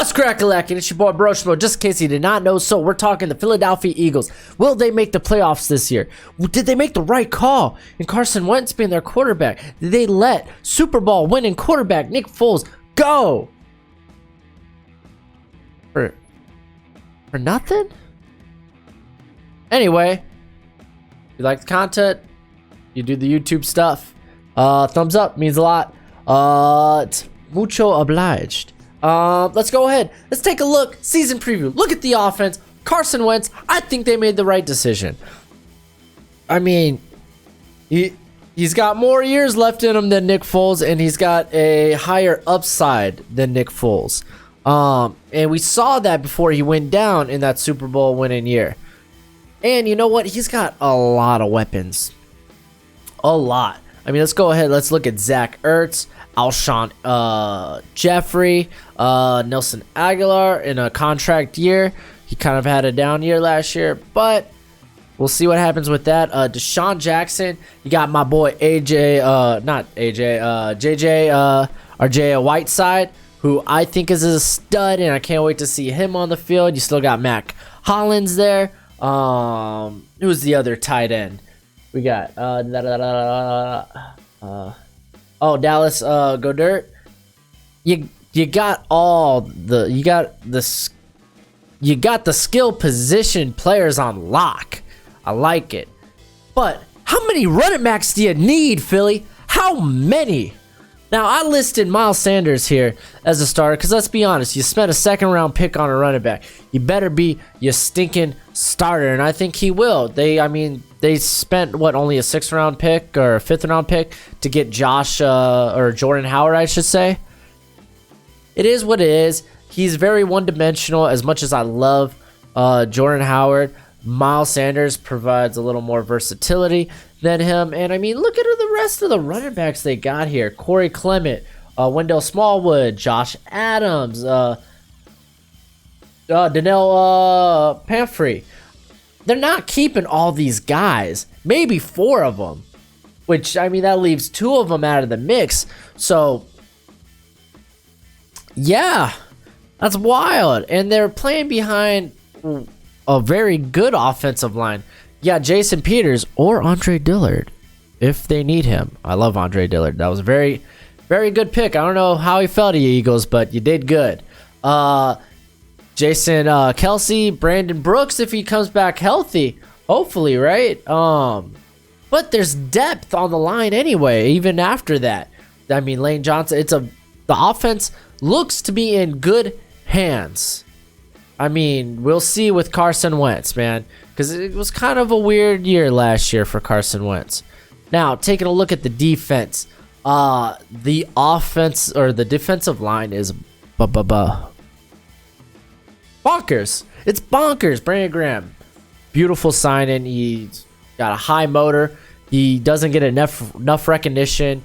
What's crack-a-lackin'? It's your boy Broshmo. Just in case you did not know, so we're talking the Philadelphia Eagles. Will they make the playoffs this year? Did they make the right call in Carson Wentz being their quarterback? Did they let Super Bowl winning quarterback Nick Foles go for nothing? Anyway, if you like the content, you do the YouTube stuff, thumbs up means a lot. It's mucho obliged. Let's go ahead. Let's take a look. Season preview. Look at the offense. Carson Wentz. I think they made the right decision. I mean, he's got more years left in him than Nick Foles, and he's got a higher upside than Nick Foles. And we saw that before he went down in that Super Bowl winning year. And you know what? He's got a lot of weapons. A lot. I mean, let's go ahead. Let's look at Zach Ertz, Alshon Jeffrey, Nelson Aguilar in a contract year. He kind of had a down year last year, but we'll see what happens with that. Deshaun Jackson. You got my boy JJ RJ Whiteside, who I think is a stud, and I can't wait to see him on the field. You still got Mac Hollins there. Who's the other tight end? We got Dallas Goedert. You got the skill position players on lock. I like it. But how many running backs do you need, Philly? How many? Now, I listed Miles Sanders here as a starter because let's be honest, you spent a second-round pick on a running back. You better be your stinking starter, and I think he will. They spent, only a 6th-round pick or a 5th-round pick to get Jordan Howard, I should say. It is what it is. He's very one-dimensional. As much as I love Jordan Howard, Miles Sanders provides a little more versatility than him. And I mean, look at the rest of the running backs they got here. Corey Clement, Wendell Smallwood, Josh Adams, Donnell Pumphrey. They're not keeping all these guys. Maybe 4 of them. Which, I mean, that leaves 2 of them out of the mix. So, yeah, that's wild. And they're playing behind a very good offensive line. Yeah, Jason Peters or Andre Dillard if they need him. I love Andre Dillard. That was a very, very good pick. I don't know how he felt to you, Eagles, but you did good. Jason Kelsey, Brandon Brooks if he comes back healthy, hopefully, right? But there's depth on the line anyway. Even after that, I mean, Lane Johnson. The offense looks to be in good hands. I mean, we'll see with Carson Wentz, man, because it was kind of a weird year last year for Carson Wentz. Now, taking a look at the defense, the offense or the defensive line is bonkers. It's bonkers. Brandon Graham, beautiful signing. He's got a high motor. He doesn't get enough recognition.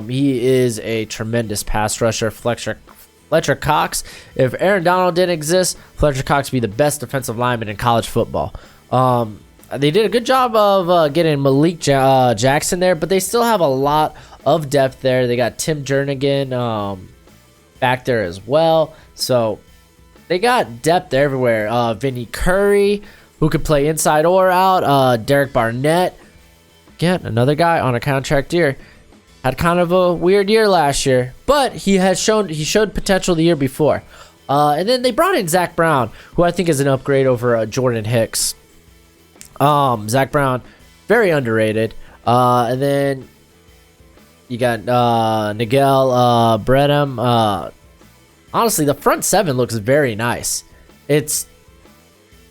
He is a tremendous pass rusher. Fletcher Cox. If Aaron Donald didn't exist, Fletcher Cox would be the best defensive lineman in college football. They did a good job of getting Malik Jackson there, but they still have a lot of depth there. They got Tim Jernigan back there as well. So they got depth everywhere. Vinny Curry, who could play inside or out. Derek Barnett. Again, another guy on a contract year. Had kind of a weird year last year, but he showed potential the year before. And then they brought in Zach Brown, who I think is an upgrade over Jordan Hicks. Zach Brown, very underrated. And then you got Nigel Bredham. Honestly, the front 7 looks very nice. It's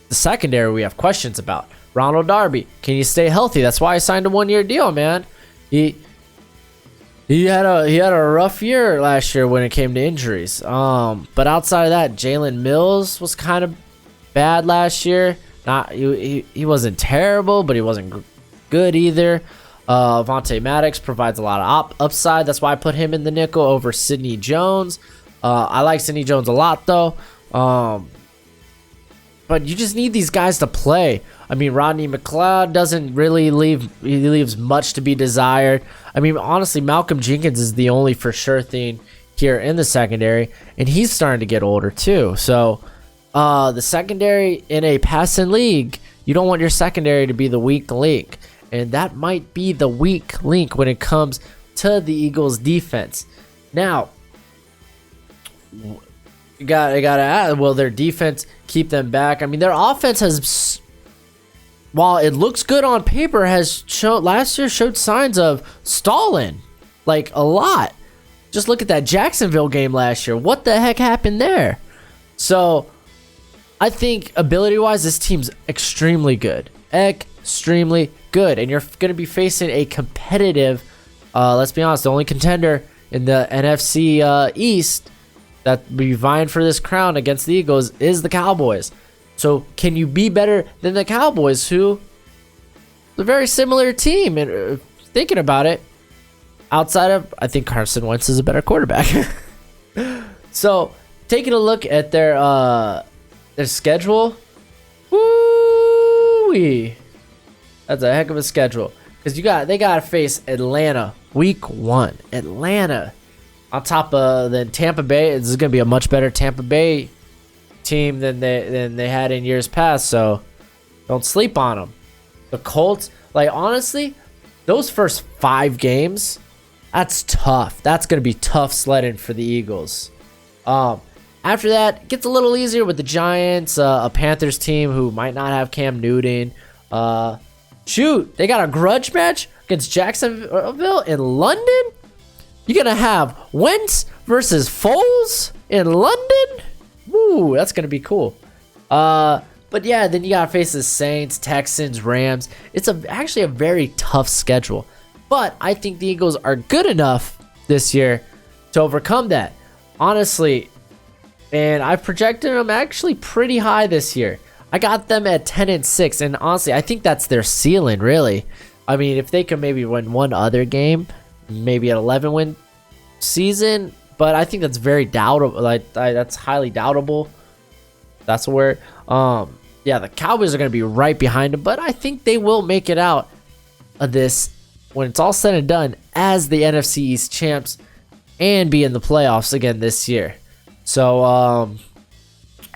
the secondary we have questions about. Ronald Darby, can you stay healthy? That's why I signed a 1-year deal, man. He had a rough year last year when it came to injuries. But outside of that, Jalen Mills was kind of bad last year. He wasn't terrible, but he wasn't good either. Vontae Maddox provides a lot of upside. That's why I put him in the nickel over Sidney Jones. I like Sidney Jones a lot though. But you just need these guys to play. I mean, Rodney McLeod doesn't really leaves much to be desired. I mean, honestly, Malcolm Jenkins is the only for sure thing here in the secondary, and he's starting to get older too. So the secondary in a passing league, you don't want your secondary to be the weak link, and that might be the weak link when it comes to the Eagles defense. Now, you gotta add, will their defense keep them back? I mean, their offense has, while it looks good on paper, has showed last year showed signs of stalling, like a lot. Just look at that Jacksonville game last year. What the heck happened there? So I think ability-wise, this team's extremely good. Extremely good. And you're going to be facing a competitive, let's be honest, the only contender in the NFC East that be vying for this crown against the Eagles is the Cowboys. So can you be better than the Cowboys, who is a very similar team? And thinking about it, outside of, I think Carson Wentz is a better quarterback. So taking a look at their schedule, woo-wee, that's a heck of a schedule. Because they gotta face Atlanta week 1. Atlanta on top of then Tampa Bay. This is gonna be a much better Tampa Bay team than they had in years past. So don't sleep on them. The Colts, like, honestly, those first 5 games, that's tough. That's gonna be tough sledding for the Eagles. After that, it gets a little easier with the Giants, a Panthers team who might not have Cam Newton. Shoot, they got a grudge match against Jacksonville in London. You're gonna have Wentz versus Foles in London. Woo, that's gonna be cool. But yeah, then you gotta face the Saints, Texans, Rams. It's actually a very tough schedule. But I think the Eagles are good enough this year to overcome that. Honestly, and I've projected them actually pretty high this year. I got them at 10-6, and honestly, I think that's their ceiling, really. I mean, if they could maybe win one other game, maybe an 11-win season, but I think that's very doubtable. Like, that's highly doubtable. That's a word. Yeah, the Cowboys are going to be right behind them, but I think they will make it out of this when it's all said and done as the NFC East champs and be in the playoffs again this year. So,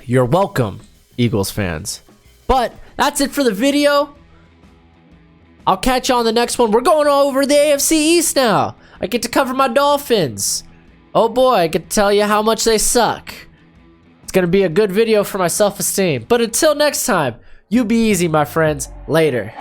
you're welcome, Eagles fans. But that's it for the video. I'll catch you on the next one. We're going over the AFC East now. I get to cover my Dolphins. Oh boy, I get to tell you how much they suck. It's going to be a good video for my self-esteem. But until next time, you be easy, my friends. Later.